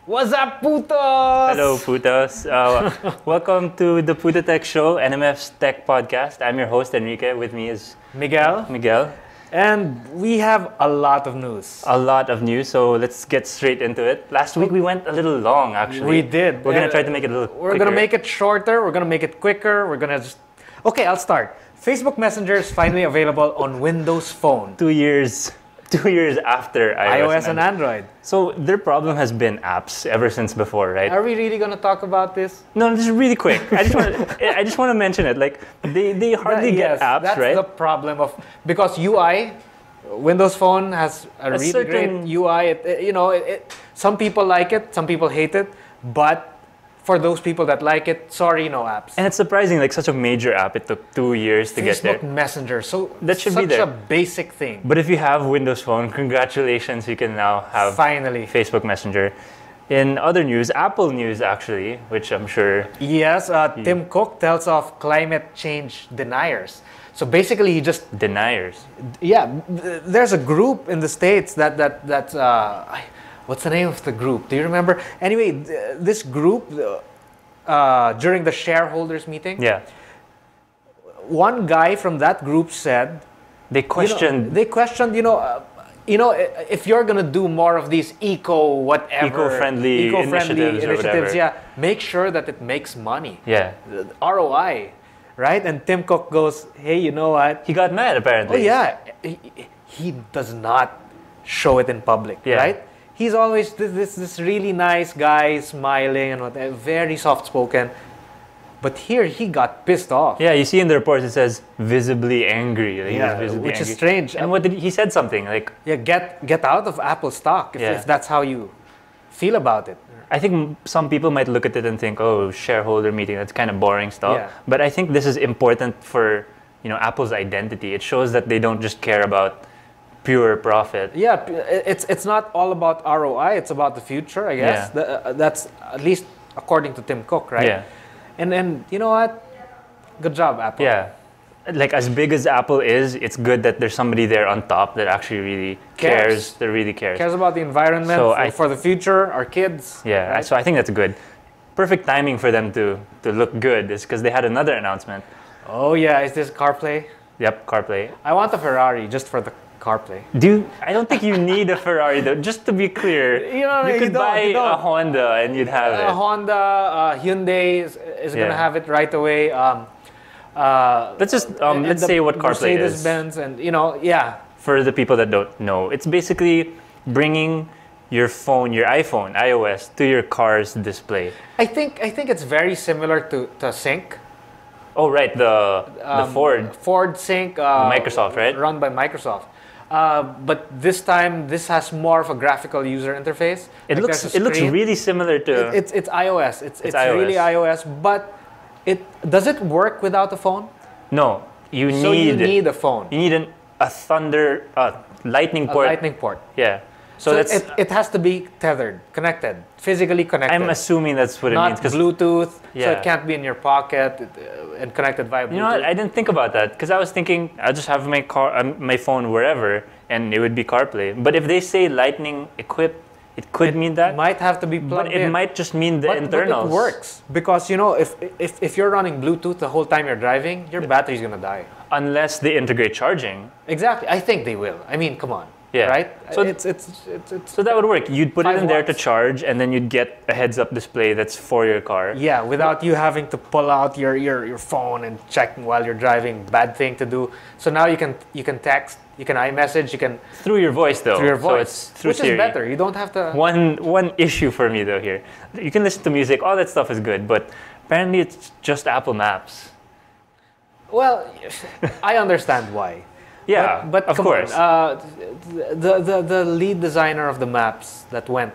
What's up, Putos? Hello, Putos. Welcome to the PutoTech show, NMF's Tech Podcast. I'm your host, Enrique. With me is Miguel. And we have a lot of news. A lot of news, so let's get straight into it. Last week we went a little long, actually. We did. We're going to try to make it a little quicker. We're going to make it shorter. We're going to make it quicker. We're going to just... Okay, I'll start. Facebook Messenger is finally available on Windows Phone. 2 years after iOS and Android. So their problem has been apps ever since before, right? Are we really going to talk about this? No, just really quick. I just want to mention it. Like they hardly get apps, that's right? That's the problem of because UI, Windows Phone has a really great UI. Some people like it, some people hate it, but for those people that like it, sorry, no apps. And it's surprising, like such a major app, it took 2 years to get there. Facebook Messenger, so that should be there. Such a basic thing. But if you have Windows Phone, congratulations, you can now have finally Facebook Messenger. In other news, Apple news actually, which I'm sure... Yes, Tim Cook tells off climate change deniers. So basically he just... Deniers? Yeah, there's a group in the States that's... what's the name of the group? Do you remember? Anyway, this group, during the shareholders meeting, one guy from that group said... They questioned, if you're going to do more of these eco-friendly initiatives, make sure that it makes money. Yeah. ROI, right? And Tim Cook goes, hey, you know what? He got mad, apparently. Oh, yeah. He does not show it in public, right? He's always this really nice guy, smiling and whatever, very soft-spoken. But here, he got pissed off. Yeah, you see in the reports, it says visibly angry. Like which is strange. And he said something like... Yeah, get out of Apple stock if that's how you feel about it. I think some people might look at it and think, oh, shareholder meeting, that's kind of boring stuff. Yeah. But I think this is important for Apple's identity. It shows that they don't just care about pure profit. Yeah, it's not all about ROI. It's about the future, I guess. Yeah. That's at least according to Tim Cook, right? Yeah. And then you know what? Good job, Apple. Yeah. Like as big as Apple is, it's good that there's somebody there on top that actually really cares. That really cares. Cares about the environment, for the future, our kids. Yeah. Right? So I think that's good. Perfect timing for them to look good is because they had another announcement. Oh yeah, is this CarPlay? Yep, CarPlay. I want a Ferrari just for the CarPlay. I don't think you need a Ferrari though. Just to be clear, you could buy a Honda and you'd have it. A Honda, Hyundai is going to have it right away. Let's say what CarPlay is. Mercedes-Benz and For the people that don't know, it's basically bringing your phone, your iPhone, iOS, to your car's display. I think it's very similar to Sync. Oh right, the Ford Sync. Microsoft, right? Run by Microsoft. But this time, this has more of a graphical user interface. It looks really similar to... It's iOS. It's really iOS. But does it work without a phone? No. You need a phone. You need a lightning port. A lightning port. Yeah. So it has to be tethered, connected, physically connected. I'm assuming that's what it means. Not Bluetooth, so it can't be in your pocket and connected via Bluetooth. You know what? I didn't think about that because I was thinking I'll just have my phone wherever and it would be CarPlay. But if they say lightning equipped, it could mean that. It might have to be plugged in. But it might just mean the internals. But it works because if you're running Bluetooth the whole time you're driving, your battery's gonna die. Unless they integrate charging. Exactly. I think they will. I mean, come on. Yeah. Right? So so that would work. You'd put it in there to watts. charge, and then you'd get a heads-up display that's for your car. Yeah, without you having to pull out your phone and check while you're driving. Bad thing to do. So now you can text, you can iMessage, you can through your voice though. Through your voice, so it's through which Siri. is better. You don't have to. One issue for me though here, you can listen to music. All that stuff is good, but apparently it's just Apple Maps. Well, I understand why. Yeah, but of course. The lead designer of the maps that went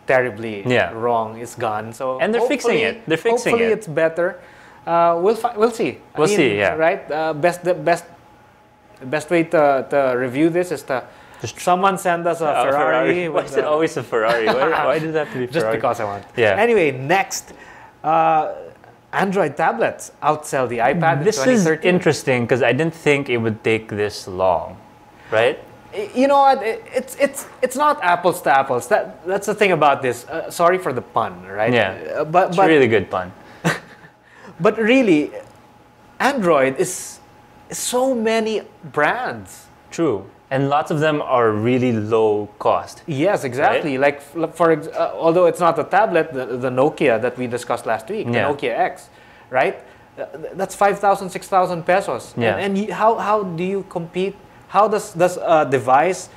terribly wrong is gone. So and they're fixing it. They're fixing hopefully it. It's better. We'll see. We'll see. Yeah. Right. Best way to review this is to someone send us a Ferrari. Why is it always a Ferrari? Why does that have to be Ferrari? Just because I want. Yeah. Anyway, next. Android tablets outsell the iPad. This is interesting because I didn't think it would take this long, right? You know what? It's not apples to apples. That's the thing about this. Sorry for the pun, right? Yeah, but it's a really good pun. But really, Android is so many brands. True. And lots of them are really low cost. Yes, exactly. Right? Like although it's not a tablet, the Nokia that we discussed last week, the Nokia X, right? That's 5,000, 6,000 pesos. Yeah. And how do you compete? How does a device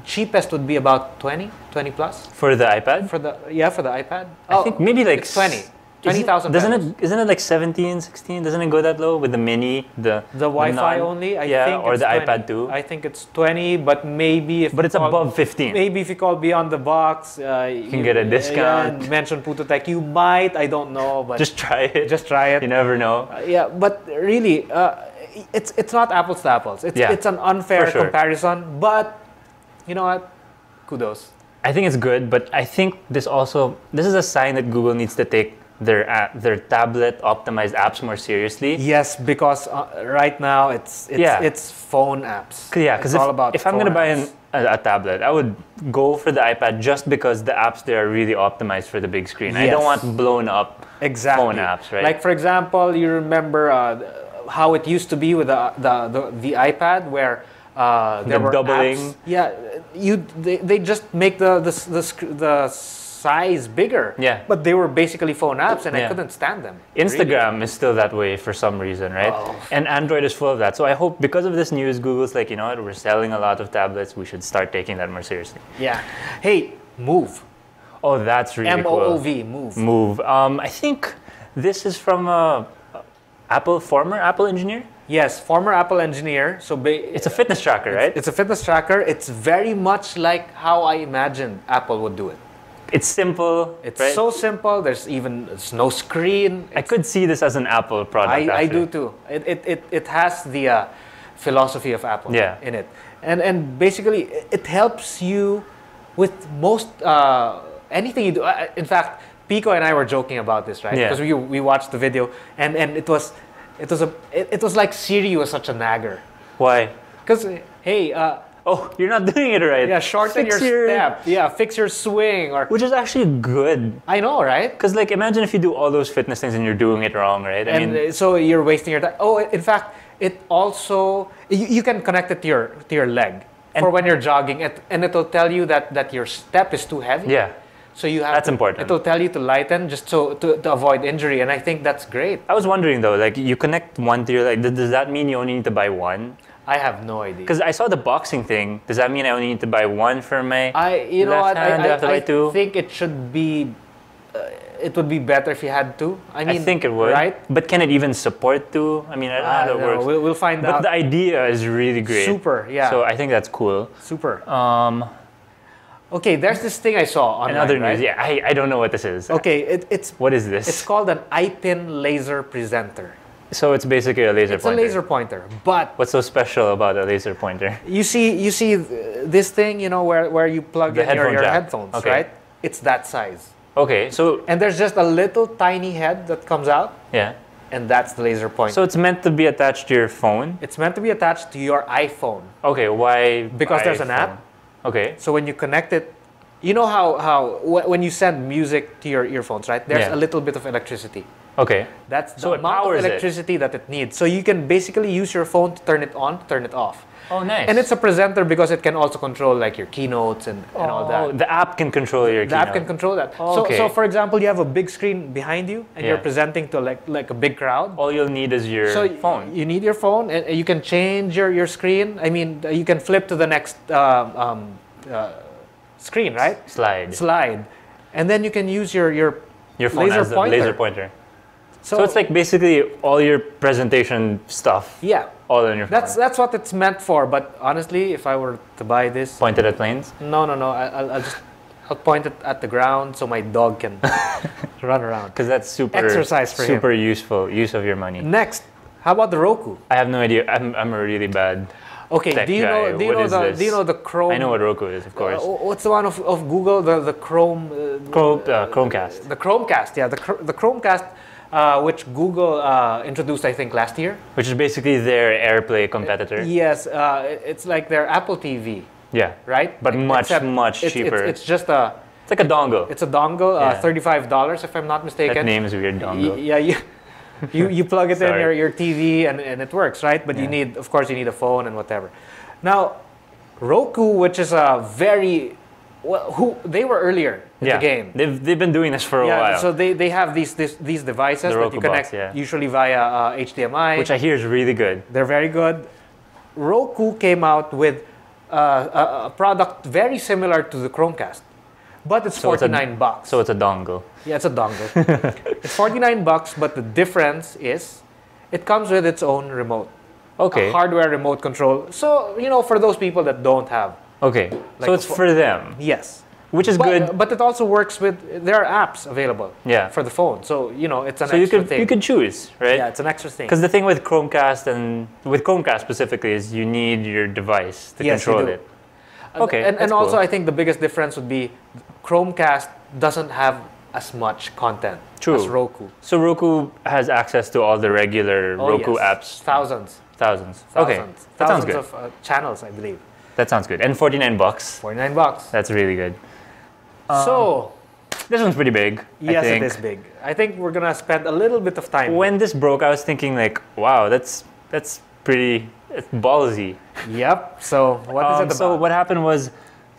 cheapest would be about 20 plus for the iPad? For the iPad. I think maybe like 20,000. Isn't it like 17, 16? Doesn't it go that low with the mini, the Wi-Fi only? I think or the 20. iPad 2? I think it's 20, but maybe but it's above 15. Maybe if you call Beyond the Box, you can get a discount. And mention PutoTech, you might. I don't know, but just try it. Just try it. You never know. Yeah, but really, it's not apples to apples. It's an unfair comparison. But you know what? Kudos. I think it's good, but I think this is a sign that Google needs to take their tablet optimized apps more seriously. Yes, because right now it's phone apps. Yeah, because if I'm going to buy a tablet, I would go for the iPad just because the apps there are really optimized for the big screen. Yes. I don't want blown up phone apps, right? Like for example, you remember how it used to be with the iPad where there were doubling. Apps. Yeah, they just make the size bigger. Yeah. But they were basically phone apps, and I couldn't stand them. Instagram is still that way for some reason, right? Oh. And Android is full of that. So I hope because of this news, Google's like, you know what, we're selling a lot of tablets. We should start taking that more seriously. Yeah. Hey, Move. Oh, that's really cool. MOOV, Move. Move. I think this is from former Apple engineer. Yes, former Apple engineer. So it's a fitness tracker, right? It's a fitness tracker. It's very much like how I imagined Apple would do it. It's simple. It's so simple. There's no screen. I could see this as an Apple product. I do too. It has the philosophy of Apple in it, and basically it helps you with most anything you do. In fact, Pico and I were joking about this, right? Because we watched the video, and it was like Siri was such a nagger. Why? Because hey. Oh, you're not doing it right. Yeah, shorten your step. Yeah, fix your swing. Which is actually good. I know, right? Because like, imagine if you do all those fitness things and you're doing it wrong, right? I mean, so you're wasting your time. Oh, in fact, it also you can connect it to your leg for when you're jogging, and it'll tell you that your step is too heavy. Yeah. So you have that's important. It'll tell you to lighten just to avoid injury, and I think that's great. I was wondering though, like you connect one to your leg. Does that mean you only need to buy one? I have no idea. Because I saw the boxing thing. Does that mean I only need to buy one for my left hand? I think it should be. It would be better if you had two. I think it would. Right? But can it even support two? I mean, I don't know how that works. We'll find out. But the idea is really great. Super, yeah. So I think that's cool. Super. Okay, there's this thing I saw online. Another news. Right? Yeah, I don't know what this is. Okay, what is this? It's called an iPin laser presenter. So it's basically a laser pointer. It's a laser pointer, but what's so special about a laser pointer? You see this thing, you know, where you plug in your headphones, right? It's that size. Okay, so and there's just a little tiny head that comes out. Yeah. And that's the laser pointer. So it's meant to be attached to your phone? It's meant to be attached to your iPhone. Okay, why? Because there's an app. Okay. So when you connect it, you know how when you send music to your earphones, right? There's a little bit of electricity. Okay. That's the amount of electricity that it needs. So you can basically use your phone to turn it on, turn it off. Oh, nice. And it's a presenter because it can also control like your keynotes and all that. The app can control your keynote. The app can control that. Okay. So for example, you have a big screen behind you and you're presenting to like a big crowd. All you'll need is your phone. You need your phone, and you can change your screen. I mean, you can flip to the next screen, right? Slide. And then you can use your phone as a laser pointer. So it's like basically all your presentation stuff. Yeah. All on your phone. That's what it's meant for. But honestly, if I were to buy this, pointed at planes. No. I'll just I'll point it at the ground so my dog can run around. Because that's super exercise for super him. Useful use of your money. Next, how about the Roku? I have no idea. I'm a really bad. Okay, tech do you guy. know the Chrome? I know what Roku is, of course. What's the one of Google? The Chrome. Chromecast. The Chromecast, yeah, the Chromecast, which Google introduced, I think, last year. Which is basically their AirPlay competitor. Yes, it's like their Apple TV. Yeah. Right. But much cheaper. It's just a. It's like a dongle. It's a dongle, $35 if I'm not mistaken. That name is weird, dongle. Yeah, you plug it in your TV and it works, right? But you need, of course, you need a phone and whatever. Now, Roku, which is a very, they were earlier in the game. They've been doing this for a while. So they have these devices that you connect usually via HDMI. Which I hear is really good. They're very good. Roku came out with a product very similar to the Chromecast. But it's $49. So it's a dongle. Yeah, it's a dongle. It's $49, but the difference is it comes with its own remote. Okay. A hardware remote control. So, for those people that don't have. Okay. Like so it's for them. Yes. Which is good. But it also works with, there are apps available for the phone. So, it's an extra thing. You could choose, right? Yeah, it's an extra thing. Because the thing with Chromecast and with Chromecast specifically is you need your device to control it. Okay. And also, I think the biggest difference would be Chromecast doesn't have as much content as Roku. So Roku has access to all the regular Roku apps. Thousands. Okay. That sounds good. Of channels, I believe. That sounds good. And $49. $49. That's really good. So this one's pretty big. Yes, it is big. I think we're gonna spend a little bit of time. When this broke, I was thinking like, wow, that's pretty ballsy. Yep. So what is it about? So what happened was,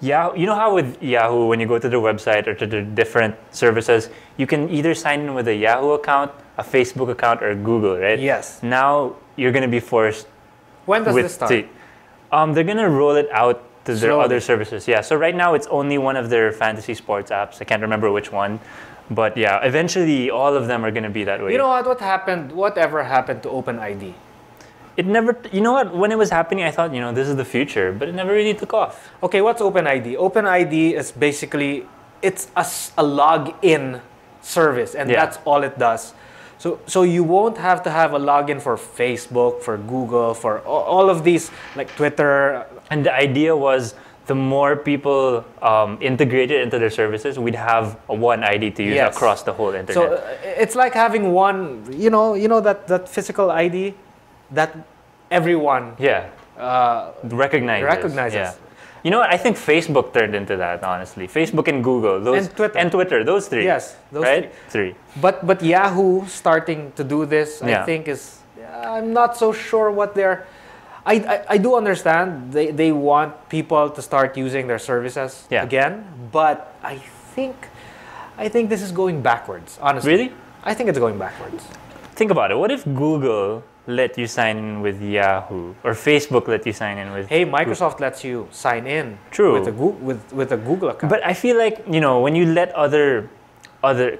Yahoo. You know how with Yahoo, when you go to their website or to the different services, you can either sign in with a Yahoo account, a Facebook account, or Google, right? Yes. Now you're gonna be forced. When does this start? They're gonna roll it out to their other services. Yeah. So right now it's only one of their fantasy sports apps. I can't remember which one, but yeah, eventually all of them are gonna be that way. You know what? Whatever happened to OpenID? It never, you know what, when it was happening, I thought, this is the future, but it never really took off. Okay, what's OpenID? OpenID is basically, it's a login service, and that's all it does. So you won't have to have a login for Facebook, for Google, for all of these, like Twitter. And the idea was, the more people integrated into their services, we'd have one ID to use across the whole internet. So it's like having one, that physical ID that everyone recognizes. Yeah. You know what? I think Facebook turned into that, honestly. Facebook and Google. And Twitter. Those three. Yes. Those three. But Yahoo starting to do this, I think is... I'm not so sure what they're... I do understand they want people to start using their services again, but I think this is going backwards, honestly. Really? I think it's going backwards. Think about it. What if Google let you sign in with Yahoo, or Facebook let you sign in with... Hey, Microsoft lets you sign in with a Google account. But I feel like, when you let other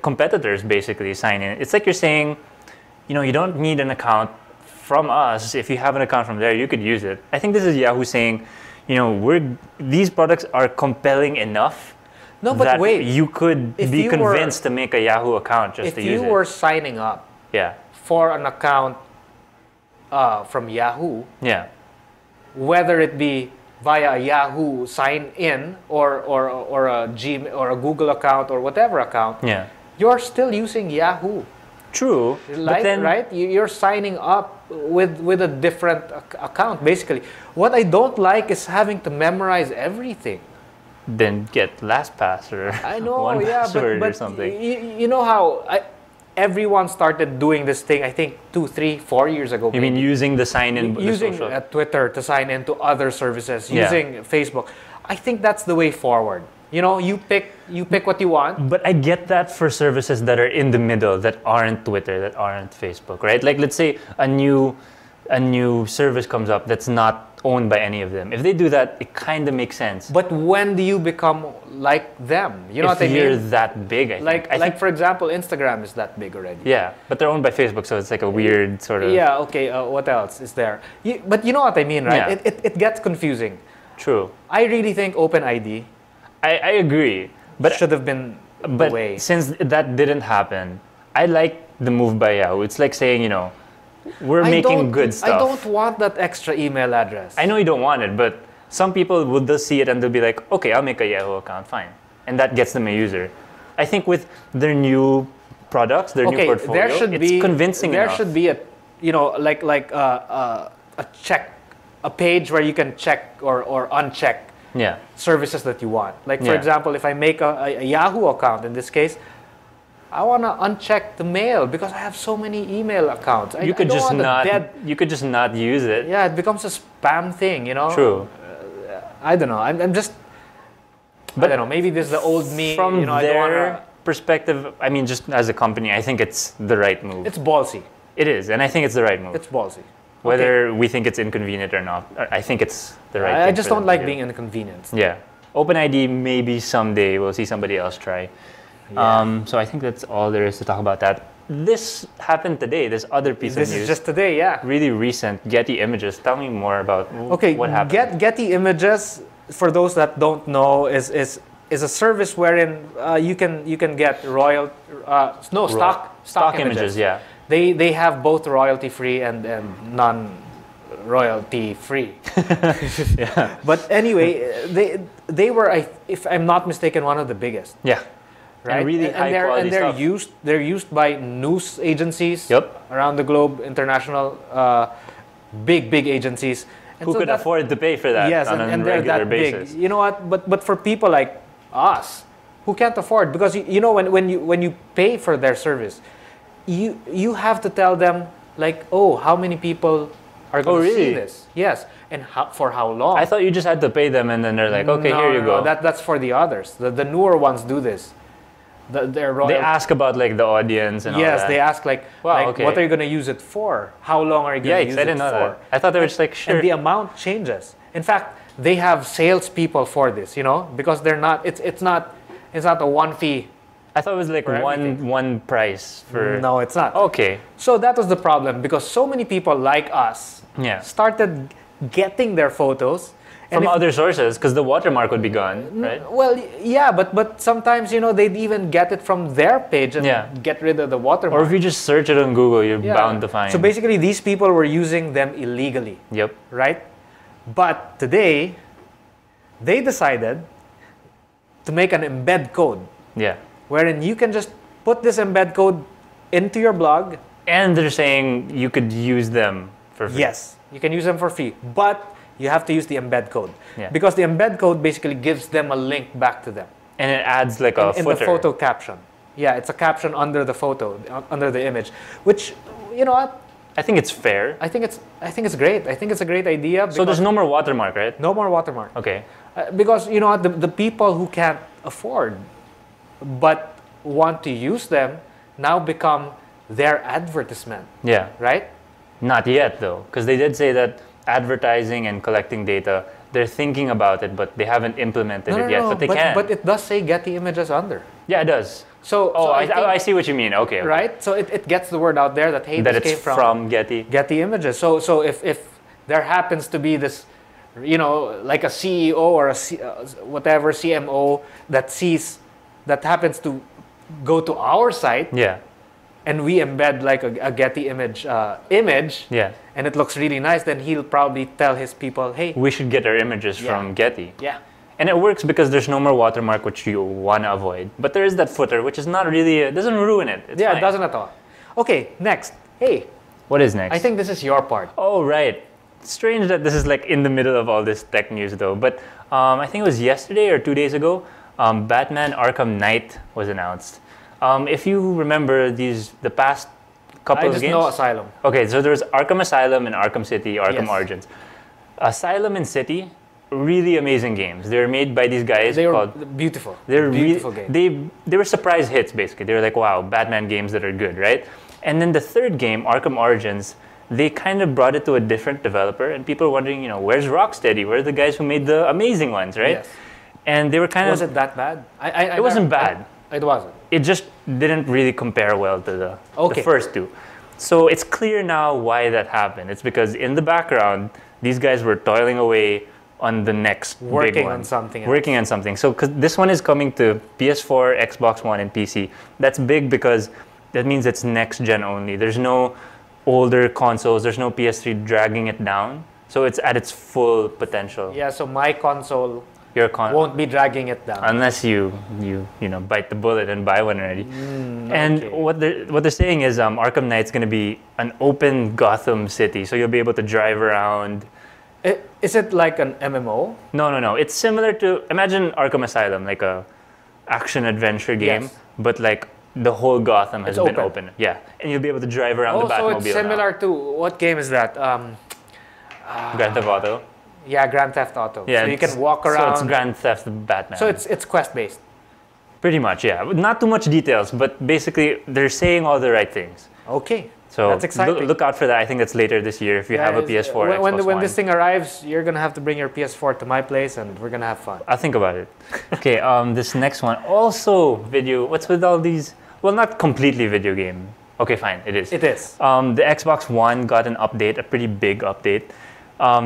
competitors basically sign in, it's like you're saying, you don't need an account from us. If you have an account from there, you could use it. I think this is Yahoo saying, these products are compelling enough that wait, you could be convinced to make a Yahoo account just to use it. If you were signing up for an account from Yahoo, whether it be via a Yahoo sign in or a Gmail or a Google account or whatever account, you're still using Yahoo. True, but then, right? You're signing up with a different account, basically. What I don't like is having to memorize everything. Then get LastPass or one password or something. You know how everyone started doing this thing, I think 2, 3, 4 years ago. You mean using the sign-in? Using Twitter to sign in to other services, using Facebook. I think that's the way forward. You pick what you want. But I get that for services that are in the middle, that aren't Twitter, that aren't Facebook, right? Like, let's say a new service comes up that's not owned by any of them. If they do that, it kind of makes sense. But when do you become like them? You know what I mean? If you're that big, I think. Like for example, Instagram is that big already. Yeah, but they're owned by Facebook, so it's like a weird sort of... Yeah, okay, what else is there? But you know what I mean, right? Yeah. It gets confusing. True. I really think OpenID... I agree. should have been the way. Since that didn't happen, I like the move by Yahoo. It's like saying, you know, we're making good stuff. I don't want that extra email address. I know you don't want it, but some people will just see it and they'll be like, okay, I'll make a Yahoo account, fine. And that gets them a user. I think with their new products, their new portfolio, it's convincing enough. There should be a, you know, like a page where you can check or uncheck services that you want. Like for example, if I make a Yahoo account in this case, I want to uncheck the mail because I have so many email accounts. You could just not use it. Yeah, it becomes a spam thing, you know. True. I don't know. I'm just. But I don't know. Maybe this is the old me. From you know, their perspective, I mean, just as a company, I think it's the right move. It's ballsy. It is, and I think it's the right move. It's ballsy. Whether we think it's inconvenient or not, I think it's the right thing. I just don't like being inconvenienced. Yeah. OpenID, maybe someday we'll see somebody else try. Yeah. So I think that's all there is to talk about that. This happened today, this other piece of news. This is just today, yeah. Really recent. Getty Images. Tell me more about what happened. Getty Images, for those that don't know, is a service wherein you can get stock images. Yeah. They have both royalty free and non-royalty free. Yeah. But anyway, they were, if I'm not mistaken, one of the biggest. Yeah. Right? And really high quality stuff. They're used by news agencies around the globe, international big agencies. And who could afford to pay for that on a regular basis? Big. You know what? But for people like us who can't afford, because you know when you pay for their service, you have to tell them like, oh, how many people are going to see this? Yes, and for how long? I thought you just had to pay them and then they're like, okay, here you go. That's for the others. The newer ones do this. They ask about like the audience and all that. Yes, they ask like, what are you going to use it for? How long are you going to use it for? I didn't know that. I thought they were just like, sure. And the amount changes. In fact, they have salespeople for this, you know, because they're not. It's not a one fee. I thought it was like one price for. No, it's not. Okay. So that was the problem because so many people like us started getting their photos. From other sources, because the watermark would be gone, right? Well, yeah, but sometimes, you know, they'd even get it from their page and get rid of the watermark. Or if you just search it on Google, you're bound to find. So basically, these people were using them illegally. Yep. Right? But today, they decided to make an embed code. Yeah. Wherein you can just put this embed code into your blog. And they're saying you could use them for free. Yes, you can use them for free. But you have to use the embed code. Yeah. Because the embed code basically gives them a link back to them. And it adds like a footer. In the photo caption. Yeah, it's a caption under the photo, under the image. Which, you know what? I think it's fair. I think it's great. I think it's a great idea. So there's no more watermark, right? No more watermark. Okay. Because, you know what? The people who can't afford but want to use them now become their advertisement. Yeah. Right? Not yet, though. Because they did say that advertising and collecting data, they're thinking about it, but they haven't implemented it yet. But they can. But it does say Getty Images under. Yeah, it does. So I see what you mean. Okay. Right? So it gets the word out there that, hey, this came from Getty. Getty Images. So if there happens to be this, you know, like a CEO or whatever CMO that happens to go to our site. Yeah. And we embed like a Getty image, and it looks really nice, then he'll probably tell his people, hey, we should get our images from Getty. Yeah. And it works because there's no more watermark, which you want to avoid. But there is that footer, which is not really, it doesn't ruin it. It's fine. It doesn't at all. Okay, next. Hey. What is next? I think this is your part. Oh, right. Strange that this is like in the middle of all this tech news though. But I think it was yesterday or 2 days ago, Batman Arkham Knight was announced. If you remember the past couple of games. I just know Asylum. Okay, so there's Arkham Asylum and Arkham City, Arkham Origins. Asylum and City, really amazing games. They were made by these guys. They were beautiful. They're beautiful games. They were surprise hits, basically. They were like, wow, Batman games that are good, right? And then the third game, Arkham Origins, they kind of brought it to a different developer, and people were wondering, you know, where's Rocksteady? Where are the guys who made the amazing ones, right? Yes. And they were kind of... Was it that bad? It wasn't bad. It wasn't. It just didn't really compare well to the first two. So it's clear now why that happened. It's because in the background, these guys were toiling away, on the next working big one. on something else. Working on something. So cause this one is coming to PS4, Xbox One, and PC. That's big because that means it's next gen only. There's no older consoles. There's no PS3 dragging it down. So it's at its full potential. Yeah, so my console Your won't be dragging it down. Unless you bite the bullet and buy one already. And okay. what they're saying is Arkham Knight's going to be an open Gotham City. So you'll be able to drive around. Is it like an MMO? No. It's similar to, imagine Arkham Asylum, like a action-adventure game, Yes. but like the whole Gotham has It's been open. Yeah, and you'll be able to drive around the Batmobile. So it's similar to, what game is that? Grand Theft Auto. Yeah, Grand Theft Auto. Yeah, so you can walk around. So it's Grand Theft Batman. So it's quest-based. Pretty much, yeah. Not too much details, but basically they're saying all the right things. Okay. So that's exciting. Look out for that. I think that's later this year if you have a PS4. When this thing arrives, you're gonna have to bring your PS4 to my place, and we're gonna have fun. I'll think about it. Okay. This next one also video. What's with all these? Well, not completely video game. Okay, fine. It is. It is. The Xbox One got an update, a pretty big update.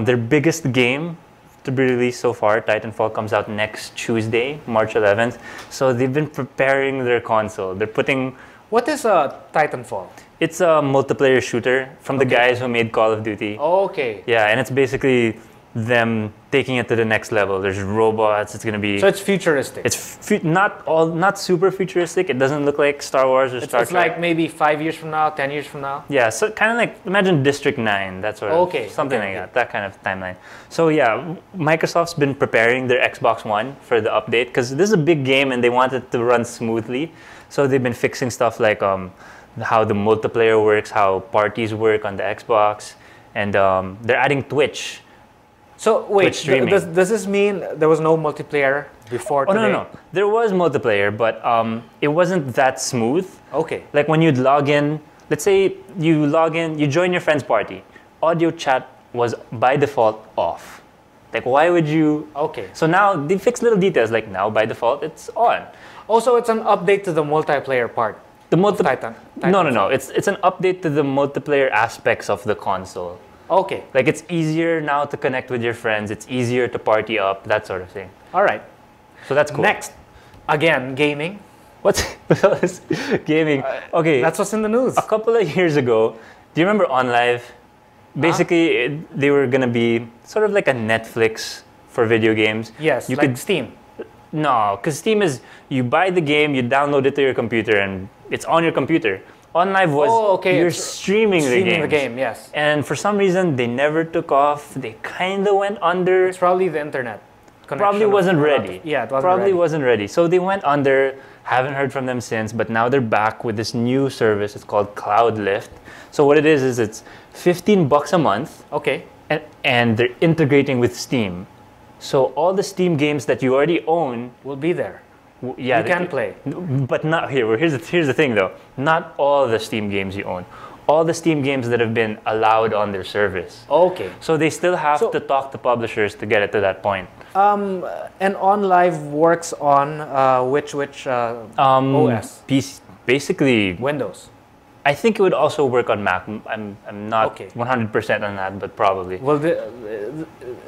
Their biggest game to be released so far, Titanfall, comes out next Tuesday, March 11th. So they've been preparing their console. They're putting. What is a Titanfall? It's a multiplayer shooter from the guys who made Call of Duty. Okay. Yeah, and it's basically them taking it to the next level. There's robots. It's gonna be. So it's futuristic. It's not super futuristic. It doesn't look like Star Wars or Star Trek. It's like maybe 5 years from now, 10 years from now. Yeah, so kind of like imagine District 9, that sort of something like that. That kind of timeline. So yeah, Microsoft's been preparing their Xbox One for the update because this is a big game and they want it to run smoothly. So they've been fixing stuff like how the multiplayer works, how parties work on the Xbox, and they're adding Twitch. So wait, does this mean there was no multiplayer before today? No. There was multiplayer, but it wasn't that smooth. Okay. Like when you'd log in, let's say you log in, you join your friend's party. Audio chat was by default off. Like why would you? Okay. So now they fixed little details. Like now by default it's on. Also, it's an update to the multiplayer part. The Titan. No. It's an update to the multiplayer aspects of the console. Okay. Like it's easier now to connect with your friends. It's easier to party up, that sort of thing. All right. So that's cool. Next, again, gaming. What's gaming? Okay. That's what's in the news. A couple of years ago, do you remember OnLive? Basically, they were gonna be sort of like a Netflix for video games. Yes, like Steam. No, because Steam is, you buy the game, you download it to your computer, and it's on your computer. OnLive was, you're streaming the game. Yes. And for some reason, they never took off. They kind of went under. It's probably the internet connection. Probably wasn't ready. Yeah, it wasn't probably ready. wasn't ready. So they went under, haven't heard from them since, but now they're back with this new service. It's called Cloudlift. So what it is it's $15 a month. Okay. And they're integrating with Steam. So all the Steam games that you already own will be there. Yeah, you can play. But not here. Here's the thing though. Not all the Steam games you own. All the Steam games that have been allowed on their service. Okay. So they still have to talk to publishers to get it to that point. And OnLive works on which OS? PC, basically Windows. I think it would also work on Mac. I'm not 100% on that, but probably. Well,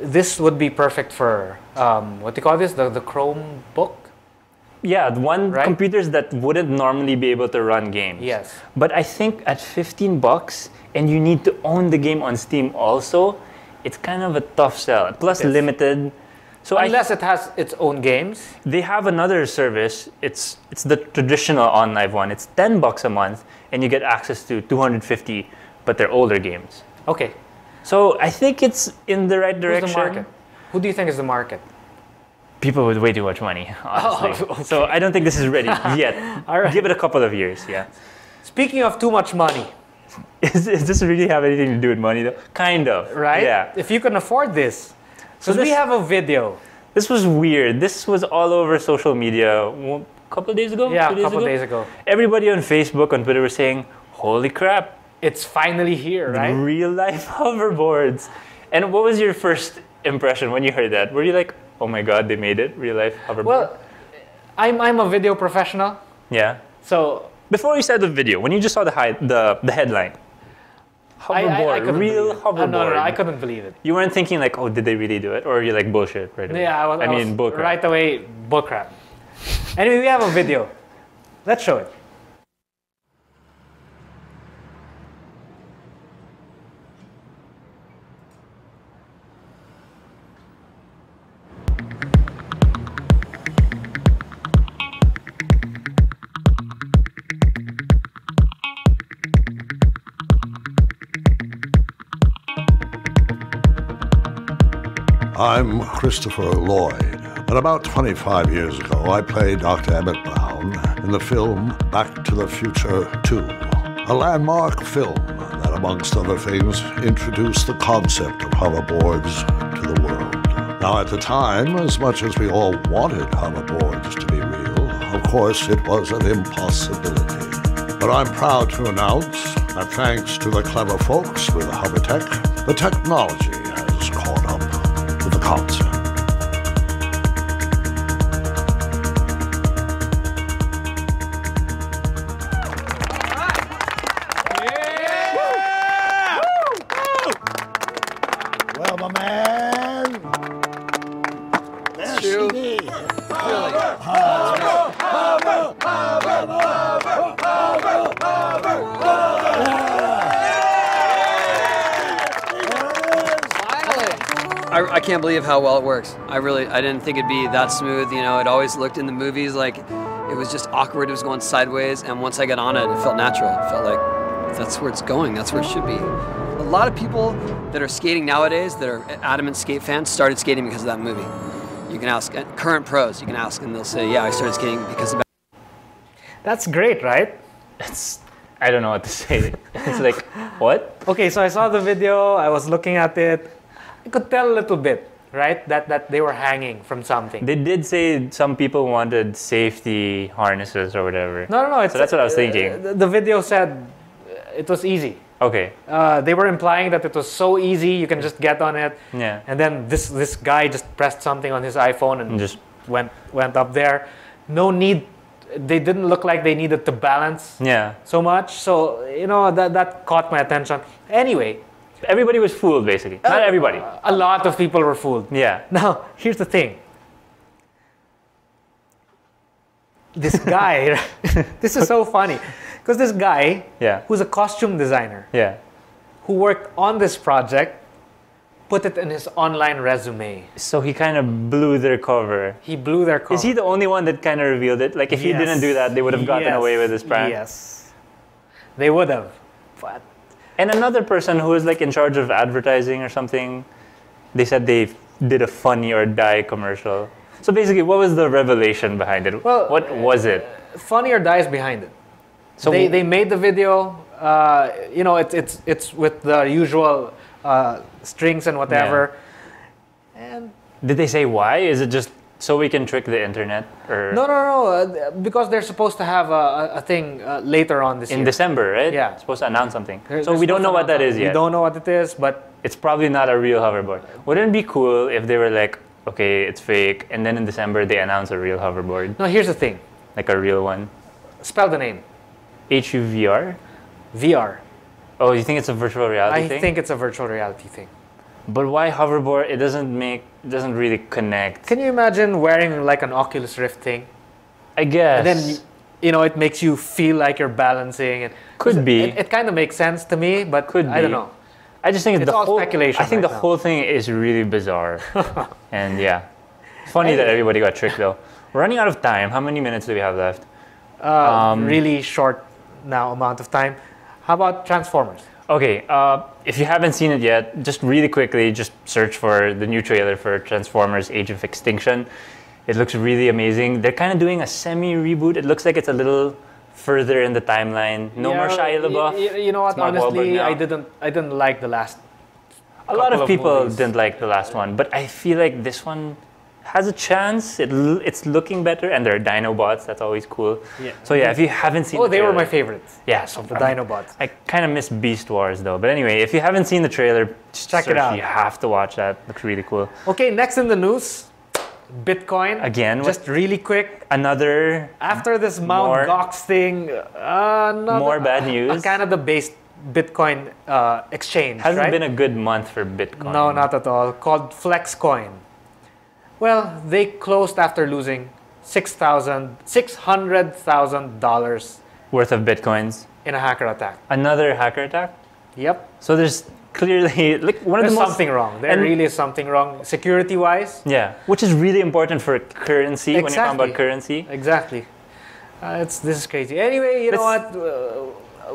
this would be perfect for what do you call this? The Chromebook. Yeah, computers that wouldn't normally be able to run games. Yes. But I think at $15 and you need to own the game on Steam also, it's kind of a tough sell. Plus limited. So unless it has its own games. They have another service. It's the traditional OnLive one. It's $10 a month and you get access to 250, but they're older games. Okay. So I think it's in the right direction. Who's the market? Who do you think is the market? People with way too much money, honestly. Okay. So I don't think this is ready yet. All right. Give it a couple of years, yeah. Speaking of too much money. Does this really have anything to do with money though? Kind of. Right? Yeah. If you can afford this. So we have a video. This was weird. This was all over social media a couple of days ago? Yeah, a couple of days ago. Everybody on Facebook, on Twitter was saying, holy crap. It's finally here, right? Real life hoverboards. And what was your first impression when you heard that? Were you like, oh my God, they made it, real life hoverboard? Well, I'm a video professional. Yeah. So before you said the video, when you just saw the headline, Hoverboard, real hoverboard. No, I couldn't believe it. You weren't thinking like, oh, did they really do it? Or you're like, bullshit right away? Yeah, I mean, bullcrap. Right away, bullcrap. Anyway, we have a video. Let's show it. I'm Christopher Lloyd, and about 25 years ago, I played Dr. Emmett Brown in the film Back to the Future 2, a landmark film that, amongst other things, introduced the concept of hoverboards to the world. Now, at the time, as much as we all wanted hoverboards to be real, of course, it was an impossibility. But I'm proud to announce that thanks to the clever folks with Hovertech, the technology has caught up with the concept. Well, my man, that's you. I can't believe how well it works. I didn't think it'd be that smooth. You know, it always looked in the movies like it was just awkward. It was going sideways, and once I got on it, it felt natural. It felt like that's where it's going. That's where it should be. A lot of people that are skating nowadays, that are adamant skate fans, started skating because of that movie. You can ask current pros. You can ask, and they'll say, "Yeah, I started skating because of that." That's great, right? I don't know what to say. It's like, what? Okay, so I saw the video. I was looking at it. I could tell a little bit, right? That they were hanging from something. They did say some people wanted safety harnesses or whatever. No. So that's what I was thinking. The video said it was easy. Okay. They were implying that it was so easy, you can just get on it. Yeah. And then this guy just pressed something on his iPhone and just went up there. No need. They didn't look like they needed to balance so much. So, you know, that caught my attention. Anyway. Everybody was fooled, basically. Not everybody. A lot of people were fooled. Yeah. Now, here's the thing. This guy, this is so funny. Because this guy, who's a costume designer, who worked on this project, put it in his online resume. So he kind of blew their cover. He blew their cover. Is he the only one that kind of revealed it? Like, if he didn't do that, they would have gotten away with this prank? Yes. They would have. But and another person who was like in charge of advertising or something, they said they did a Funny or Die commercial. So basically, what was the revelation behind it? Well, what was it? Funny or Die is behind it. So they made the video. You know, it's with the usual strings and whatever. Yeah. And did they say why? Is it just so we can trick the internet? Or no. Because they're supposed to have a thing later on this year. In December, right? Yeah. Supposed to announce something. So we don't know what that is yet. We don't know what it is, but it's probably not a real hoverboard. Wouldn't it be cool if they were like, okay, it's fake, and then in December they announce a real hoverboard? No, here's the thing. Like a real one. Spell the name. HUVR? VR. Oh, you think it's a virtual reality thing? I think it's a virtual reality thing. But why hoverboard? It doesn't really connect. Can you imagine wearing like an Oculus Rift thing? I guess. And then, you know, it makes you feel like you're balancing. And could be. It kind of makes sense to me, but I don't know. I just think it's all speculation. I think the whole thing is really bizarre. And yeah. Funny that everybody got tricked though. We're running out of time. How many minutes do we have left? Really short now amount of time. How about Transformers? Okay, if you haven't seen it yet, just really quickly, just search for the new trailer for Transformers Age of Extinction. It looks really amazing. They're kind of doing a semi-reboot. It looks like it's a little further in the timeline. No more Shia LaBeouf. You know what? Honestly, I didn't like the last. A lot of people didn't like the last one, but I feel like this one has a chance. It's looking better, and there are Dinobots. That's always cool. Yeah. So yeah, if you haven't seen, they were my favorites. Yeah, so the Dinobots. I kind of miss Beast Wars though. But anyway, if you haven't seen the trailer, just check it out. You have to watch that. Looks really cool. Okay, next in the news, Bitcoin. Again, just really quick. After this Mt. Gox thing, more bad news. Kind of the Bitcoin exchange. Hasn't right? been a good month for Bitcoin. No, not at all. Called Flexcoin. Well, they closed after losing $600,000 Worth of Bitcoins. in a hacker attack. Another hacker attack? Yep. So there's clearly like one of There's the most something wrong. There really is something wrong security-wise. Yeah, which is really important for currency when you're talking about currency. Exactly. This is crazy. Anyway, you know what?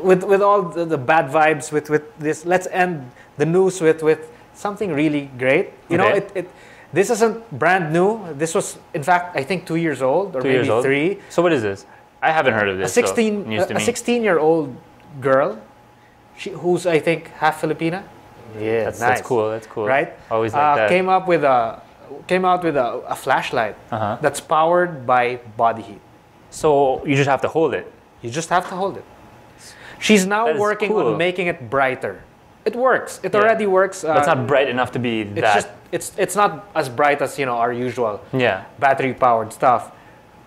With all the bad vibes with this, let's end the news with something really great. You know, this isn't brand new. This was, in fact, I think 2 years old or maybe 3. So what is this? I haven't heard of this. A 16-year-old girl, who's I think half Filipina. Yeah, nice. That's cool. That's cool. Right? Always like that. Came out with a flashlight that's powered by body heat. So you just have to hold it. You just have to hold it. She's now working cool. on making it brighter. It works. It already works. But it's not bright enough to be that. It's not as bright as our usual battery powered stuff.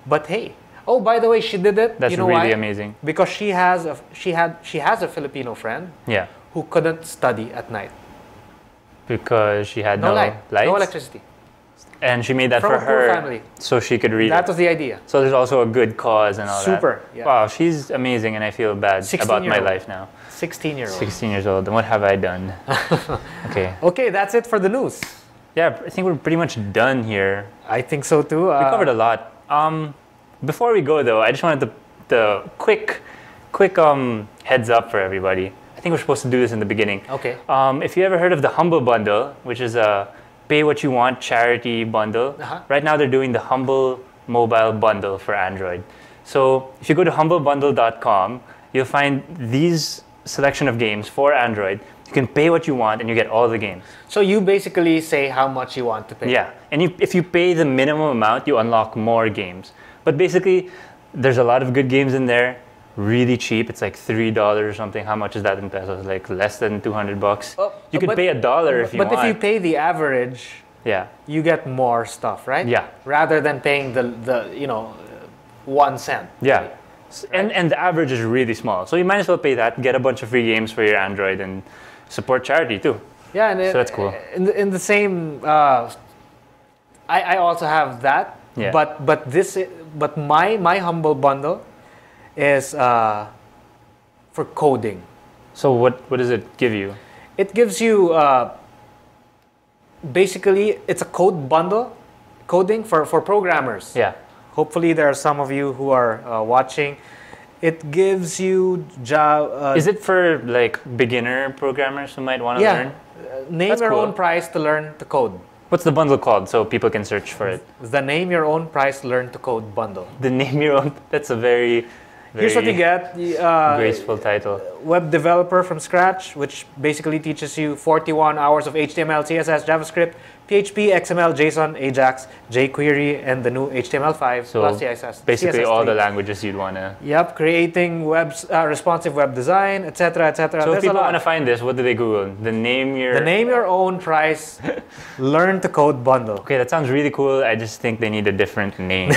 But hey, oh, by the way, she did it. That's really amazing. Because she has a Filipino friend. Yeah. Who couldn't study at night. Because she had no light, lights? no electricity. And she made that From for a poor her family. So she could read That was the idea. So there's also a good cause and all that. Super. Yeah. Wow, she's amazing and I feel bad about my life now. 16-year-old. 16 years old. And what have I done? Okay. Okay, that's it for the news. Yeah, I think we're pretty much done here. I think so too. We covered a lot. Before we go though, I just wanted the quick heads up for everybody. I think we're supposed to do this in the beginning. Okay. If you ever heard of the Humble Bundle, which is a pay what you want charity bundle, right now they're doing the Humble Mobile Bundle for Android. So if you go to humblebundle.com, you'll find these selection of games for Android. You can pay what you want and you get all the games. So you basically say how much you want to pay. Yeah, and if you pay the minimum amount, you unlock more games. But basically, there's a lot of good games in there. Really cheap. It's like $3 or something. How much is that in pesos? Like less than $200. You could pay $1 if you want. But if you pay the average, you get more stuff, right? Yeah. Rather than paying the 1 cent. Yeah. Right? And the average is really small. So you might as well pay that, get a bunch of free games for your Android, and support charity too. Yeah, and so that's cool. In the same, I also have that. Yeah. But my Humble Bundle is for coding. So what does it give you? It gives you basically it's a code bundle, coding for programmers. Yeah. Hopefully there are some of you who are watching. It gives you Java. Is it for like beginner programmers who might want to learn? Name your own price to learn to code. What's the bundle called so people can search for it? The Name Your Own Price Learn to Code bundle. The Name Your Own. That's a very Here's what you get. Graceful title. Web developer from scratch, which basically teaches you 41 hours of HTML, CSS, JavaScript, PHP, XML, JSON, AJAX, jQuery, and the new HTML5 plus CSS. Basically CSS3. all the languages you'd want to... Yep, creating responsive web design, etc., etc. So if people want to find this, what do they Google? The Name Your Own Price Learn to Code bundle. Okay, that sounds really cool. I just think they need a different name.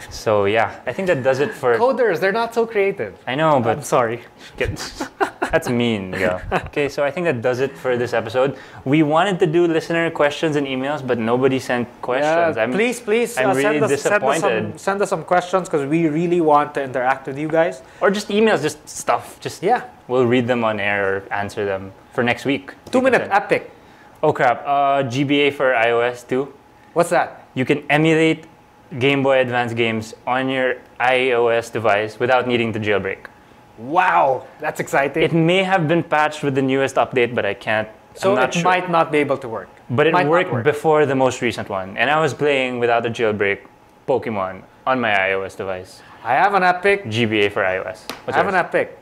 So yeah, I think that does it for... Coders, they're not so creative. I know, but... I'm sorry. That's mean, yeah. Okay, so I think that does it for this episode. We wanted to do listener questions and emails, but nobody sent questions. Please, I'm really disappointed. Send us some questions because we really want to interact with you guys. Or just emails, just stuff. We'll read them on air or answer them for next week. 2-minute epic. Oh crap, GBA for iOS too. What's that? You can emulate Game Boy Advance games on your iOS device without needing to jailbreak. Wow, that's exciting. It may have been patched with the newest update, but I can't. So it might not be able to work. But it worked before the most recent one. And I was playing without a jailbreak Pokemon on my iOS device. I have an epic. GBA for iOS. I have an epic.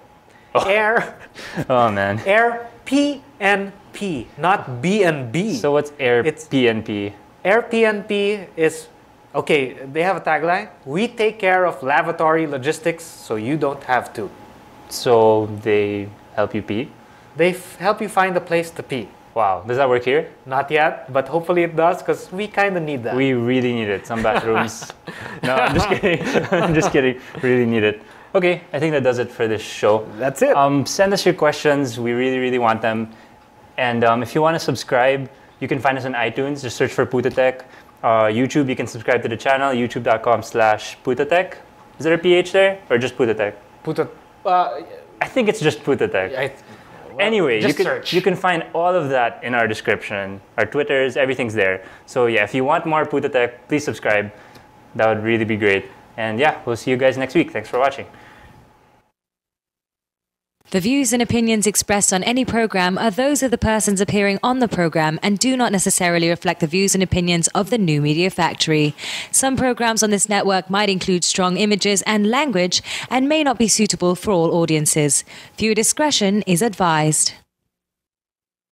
Air. Oh man. Air PNP, not B&B. So what's Air PNP? Air PNP is... Okay, they have a tagline. We take care of lavatory logistics so you don't have to. So they help you pee? They help you find a place to pee. Wow, does that work here? Not yet, but hopefully it does because we kind of need that. We really need it. Some bathrooms. No, I'm just kidding. I'm just kidding. Really need it. Okay, I think that does it for this show. That's it. Send us your questions. We really, really want them. And if you want to subscribe, you can find us on iTunes. Just search for PutoTech. YouTube, you can subscribe to the channel, youtube.com/PutoTech. Is there a PH there? Or just PutoTech? I think it's just PutoTech. Anyway, you can find all of that in our description. Our Twitters, everything's there. So yeah, if you want more PutoTech, please subscribe. That would really be great. And yeah, we'll see you guys next week. Thanks for watching. The views and opinions expressed on any program are those of the persons appearing on the program and do not necessarily reflect the views and opinions of the New Media Factory. Some programs on this network might include strong images and language and may not be suitable for all audiences. Viewer discretion is advised.